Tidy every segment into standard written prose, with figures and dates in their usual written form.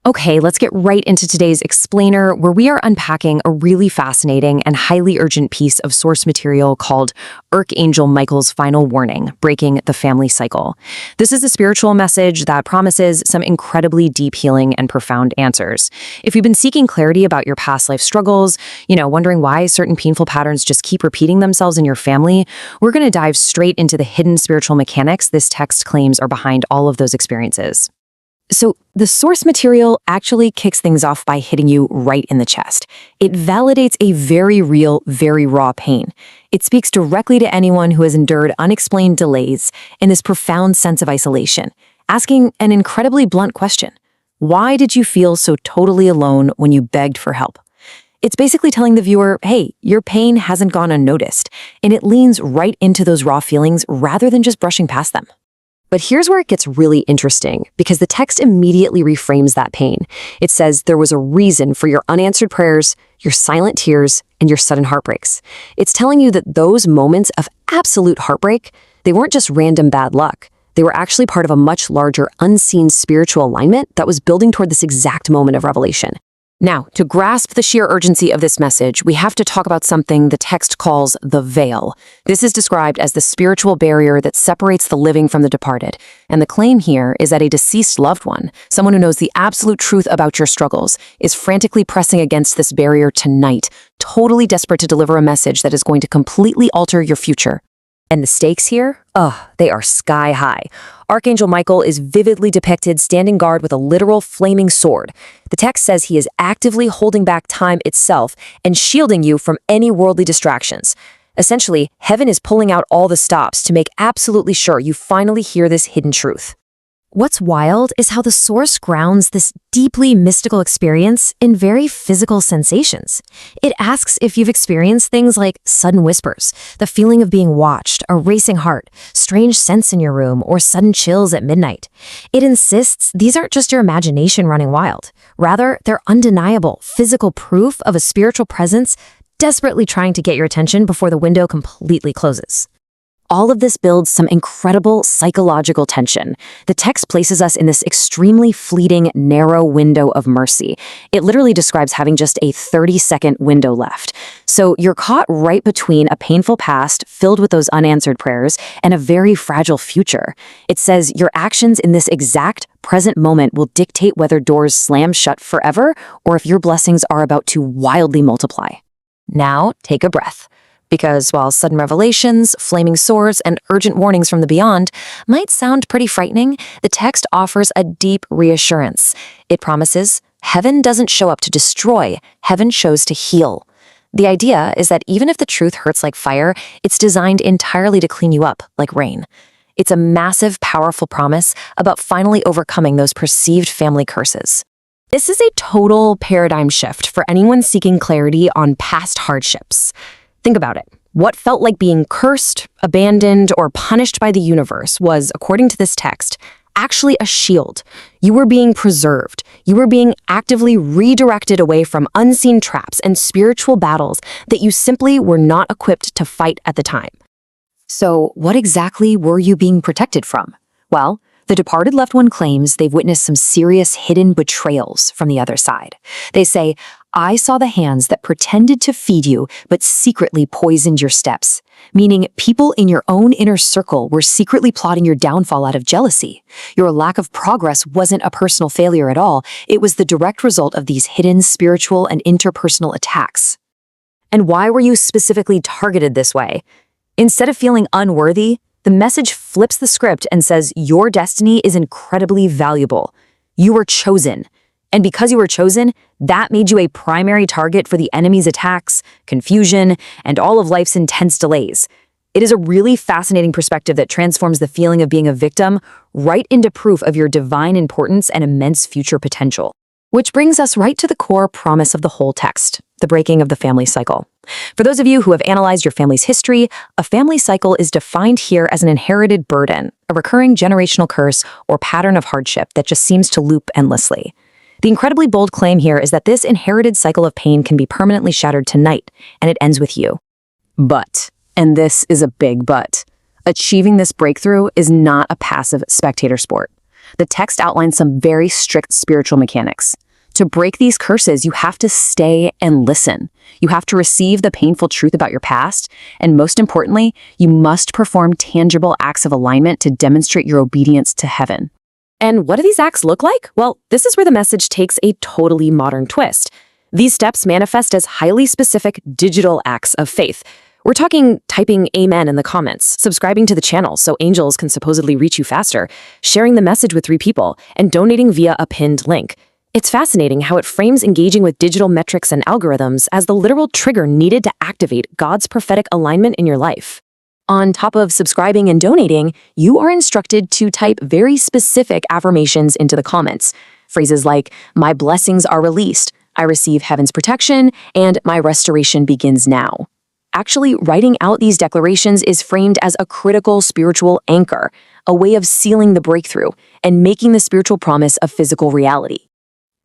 Okay, let's get right into today's explainer, where we are unpacking a really fascinating and highly urgent piece of source material called Archangel Michael's Final Warning, Breaking the Family Cycle. This is a spiritual message that promises some incredibly deep healing and profound answers. If you've been seeking clarity about your past life struggles, wondering why certain painful patterns just keep repeating themselves in your family, we're going to dive straight into the hidden spiritual mechanics this text claims are behind all of those experiences. So the source material actually kicks things off by hitting you right in the chest. It validates a very real, very raw pain. It speaks directly to anyone who has endured unexplained delays and this profound sense of isolation, asking an incredibly blunt question. Why did you feel so totally alone when you begged for help? It's basically telling the viewer, hey, your pain hasn't gone unnoticed, and it leans right into those raw feelings rather than just brushing past them. But here's where it gets really interesting, because the text immediately reframes that pain. It says there was a reason for your unanswered prayers, your silent tears, and your sudden heartbreaks. It's telling you that those moments of absolute heartbreak, they weren't just random bad luck. They were actually part of a much larger, unseen spiritual alignment that was building toward this exact moment of revelation. Now, to grasp the sheer urgency of this message, we have to talk about something the text calls the veil. This is described as the spiritual barrier that separates the living from the departed. And the claim here is that a deceased loved one, someone who knows the absolute truth about your struggles, is frantically pressing against this barrier tonight, totally desperate to deliver a message that is going to completely alter your future. And the stakes here? They are sky high. Archangel Michael is vividly depicted standing guard with a literal flaming sword. The text says he is actively holding back time itself and shielding you from any worldly distractions. Essentially, heaven is pulling out all the stops to make absolutely sure you finally hear this hidden truth. What's wild is how the source grounds this deeply mystical experience in very physical sensations. It asks if you've experienced things like sudden whispers, the feeling of being watched, a racing heart, strange scents in your room, or sudden chills at midnight. It insists these aren't just your imagination running wild. Rather, they're undeniable, physical proof of a spiritual presence desperately trying to get your attention before the window completely closes. All of this builds some incredible psychological tension. The text places us in this extremely fleeting, narrow window of mercy. It literally describes having just a 30-second window left. So you're caught right between a painful past filled with those unanswered prayers and a very fragile future. It says your actions in this exact present moment will dictate whether doors slam shut forever or if your blessings are about to wildly multiply. Now, take a breath. Because while sudden revelations, flaming swords, and urgent warnings from the beyond might sound pretty frightening, the text offers a deep reassurance. It promises heaven doesn't show up to destroy, heaven shows to heal. The idea is that even if the truth hurts like fire, it's designed entirely to clean you up like rain. It's a massive, powerful promise about finally overcoming those perceived family curses. This is a total paradigm shift for anyone seeking clarity on past hardships. Think about it. What felt like being cursed, abandoned, or punished by the universe was, according to this text, actually a shield. You were being preserved. You were being actively redirected away from unseen traps and spiritual battles that you simply were not equipped to fight at the time. So, what exactly were you being protected from? Well, the departed loved one claims they've witnessed some serious hidden betrayals from the other side. They say, I saw the hands that pretended to feed you, but secretly poisoned your steps. Meaning people in your own inner circle were secretly plotting your downfall out of jealousy. Your lack of progress wasn't a personal failure at all. It was the direct result of these hidden spiritual and interpersonal attacks. And why were you specifically targeted this way? Instead of feeling unworthy, the message flips the script and says your destiny is incredibly valuable. You were chosen. And because you were chosen, that made you a primary target for the enemy's attacks, confusion, and all of life's intense delays. It is a really fascinating perspective that transforms the feeling of being a victim right into proof of your divine importance and immense future potential. Which brings us right to the core promise of the whole text, the breaking of the family cycle. For those of you who have analyzed your family's history, a family cycle is defined here as an inherited burden, a recurring generational curse or pattern of hardship that just seems to loop endlessly. The incredibly bold claim here is that this inherited cycle of pain can be permanently shattered tonight, and it ends with you. But, and this is a big but, achieving this breakthrough is not a passive spectator sport. The text outlines some very strict spiritual mechanics. To break these curses, you have to stay and listen. You have to receive the painful truth about your past, and most importantly, you must perform tangible acts of alignment to demonstrate your obedience to heaven. And what do these acts look like? Well, this is where the message takes a totally modern twist. These steps manifest as highly specific digital acts of faith. We're talking typing amen in the comments, subscribing to the channel so angels can supposedly reach you faster, sharing the message with 3 people, and donating via a pinned link. It's fascinating how it frames engaging with digital metrics and algorithms as the literal trigger needed to activate God's prophetic alignment in your life. On top of subscribing and donating, you are instructed to type very specific affirmations into the comments. Phrases like, "My blessings are released," "I receive heaven's protection," and "My restoration begins now." Actually, writing out these declarations is framed as a critical spiritual anchor, a way of sealing the breakthrough and making the spiritual promise a physical reality.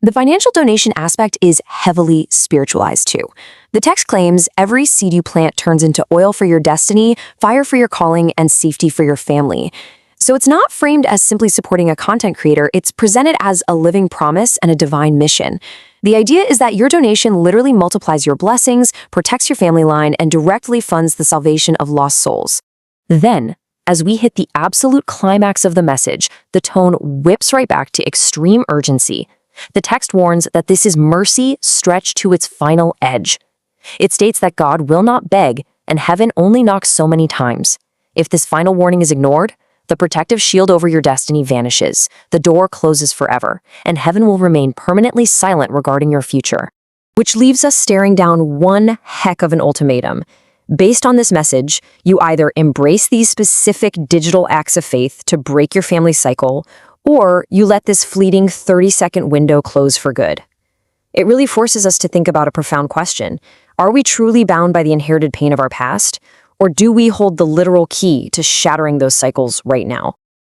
The financial donation aspect is heavily spiritualized too. The text claims every seed you plant turns into oil for your destiny, fire for your calling, and safety for your family. So it's not framed as simply supporting a content creator, it's presented as a living promise and a divine mission. The idea is that your donation literally multiplies your blessings, protects your family line, and directly funds the salvation of lost souls. Then, as we hit the absolute climax of the message, the tone whips right back to extreme urgency. The text warns that this is mercy stretched to its final edge. It states that God will not beg, and heaven only knocks so many times. If this final warning is ignored, the protective shield over your destiny vanishes, the door closes forever, and heaven will remain permanently silent regarding your future. Which leaves us staring down one heck of an ultimatum. Based on this message, you either embrace these specific digital acts of faith to break your family cycle, or you let this fleeting 30-second window close for good. It really forces us to think about a profound question. Are we truly bound by the inherited pain of our past? Or do we hold the literal key to shattering those cycles right now?